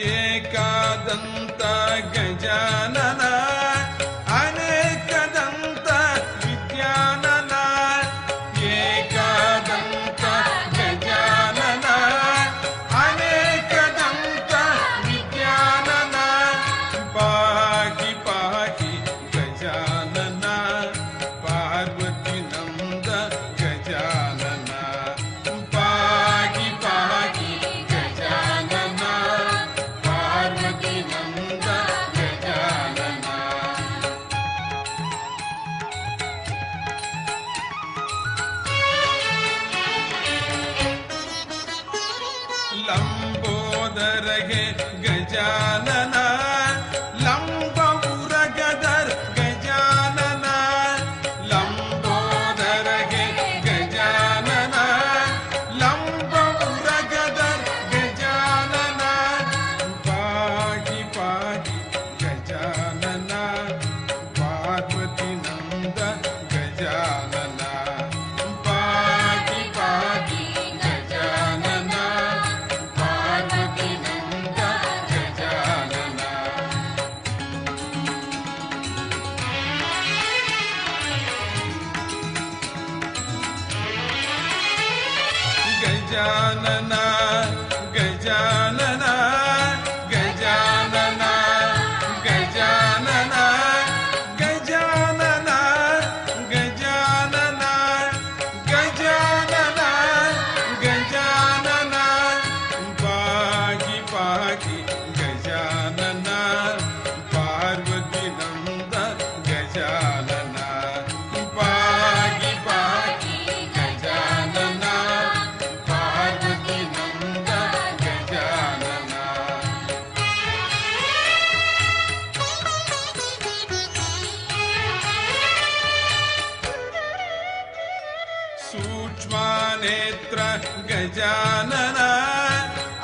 ಏಕಾದಂತ ಗಜಾನನ ಅನೇಕದಂತ ವಿದ್ಯಾನನ ಏಕಾದಂತ ಗಜಾನನ ಅನೇಕದಂತ ವಿದ್ಯಾನನ ಪಾಹಿ ಪಾಹಿ ಗಜಾನನ ಪಾರ್ವತಿ ನಂದ ಗಜಾನನ ಪಾಹಿ ಪಾಹಿ ಗಜಾನನ ಪಾರ್ವತಿ ನಂದ ಗಜಾನನ ಲಂಬೋದರಗೆ ಗಜಾನನ ಲಂಬ ಉರಗದರ್ ಗಜಾನನ ಲಂಬೋದರಗೆ ಗಜಾನನ ಲಂಬ ಉರಗದರ್ ಗಜಾನನ ಪಾಹಿ ಪಾಹಿ ಗಜಾನನ ಪಾರ್ವತಿ ನಂದ ಗಜಾನನ ಪಾಹಿ ಪಾಹಿ ಗಜಾನನ ಪಾರ್ವತಿ ನಂದ ಗಜಾನನ ಗಜಾನನ ಗಜಾನನ ಗಜಾನನ ಗಜಾನನ ಗಜಾನನ ಗಜಾನನ ಗಜಾನನ ಗಜಾನನ ಪಾಹಿ ಪಾಹಿ ಗಜಾನನ ಪಾರ್ವತಿ ನಂದ ಗಜಾನನ ಪಾಹಿ ಪಾಹಿ ಗಜಾನನ ಪಾರ್ವತಿ ನಂದ ಗಜಾನನ ಸೂಕ್ಷ್ಮನೇತ್ರ ಗಜಾನನ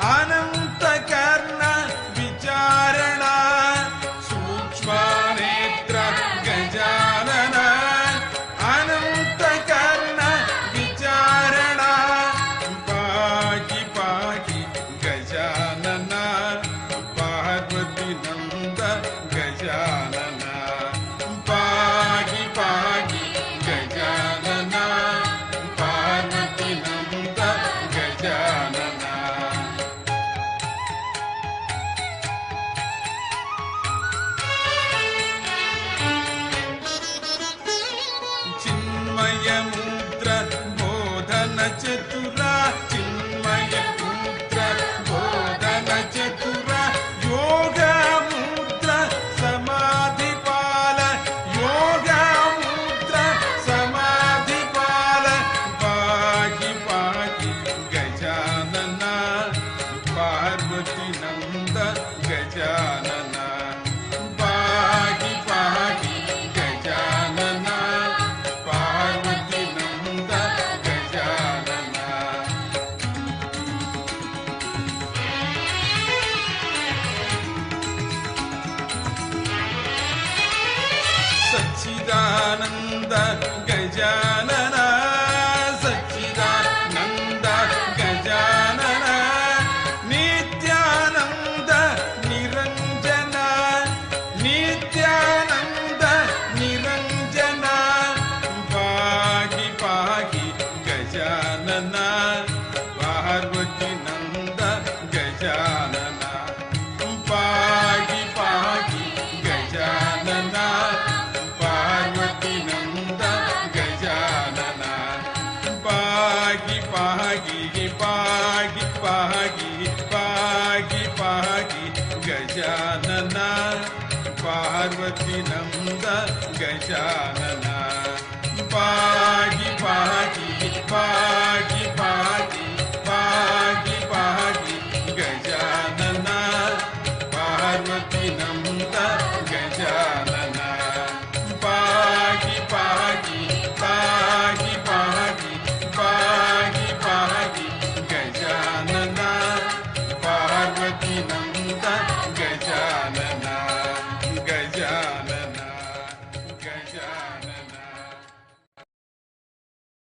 ಅನಂತ ಕರ್ಣ ವಿಚಾರಣ ಸೂಕ್ಷ್ಮನೇತ್ರ ಗಜಾನನ ಅನಂತ ಕರ್ಣ ವಿಚಾರಣ ಪಾಹಿ ಪಾಹಿ ಗಜಾನನ ಪಾರ್ವತಿ ನಂದ ಗಜಾನನ ಪಾಹಿ ಪಾಹಿ ಗಜಾನನ ಪಾರ್ವತಿ ನಂದ ಗಜಾನನ ಚಿನ್ಮಯ ಮುದ್ರ ಬೋಧನ ಚತುರ ಚಿನ್ಮಯ ಮುದ್ರ ಬೋಧನ ಚತುರ ಯೋಗ ಮುದ್ರ ಸಮಾಧಿ ಪಾಲ ಯೋಗ ಮುದ್ರ ಸಮಾಧಿ ಪಾಲ ಪಾಹಿ ಪಾಹಿ ಗಜಾನನ ಪಾರ್ವತಿ ನಂದ ಗಜಾನನ ಪಾಹಿ ಪಾಹಿ ಗಜಾನನ ಪಾರ್ವತಿ ನಂದ ಗಜಾನನ ಸಚ್ಚಿದಾನಂದ ಗಜಾನನ ಸಚ್ಚಿದಾನಂದ ಗಜಾನನ ನಿತ್ಯಾನಂದ ನಿರಂಜನ ನಿತ್ಯಾನಂದ ನಿರಂಜನ ಪಾಹಿ ಪಾಹಿ ಗಜಾನನ ಪಾರ್ವತಿ ನಂದ ಗಜಾನನ ಪಾಹಿ ಪಾಹಿ ಗಜಾನನ ಪಾರ್ವತಿ ನಂದ ಗಜಾನನ ಪಾಹಿ ಪಾಹಿ ಪಾಹಿ ಪಾಹಿ ಪಾಹಿ ಪಾಹಿ ಗಜಾನನ ಪಾರ್ವತಿ ನಂದ ಗಜಾನನ ಪಾಹಿ ಪಾಹಿ ಪಾಹಿ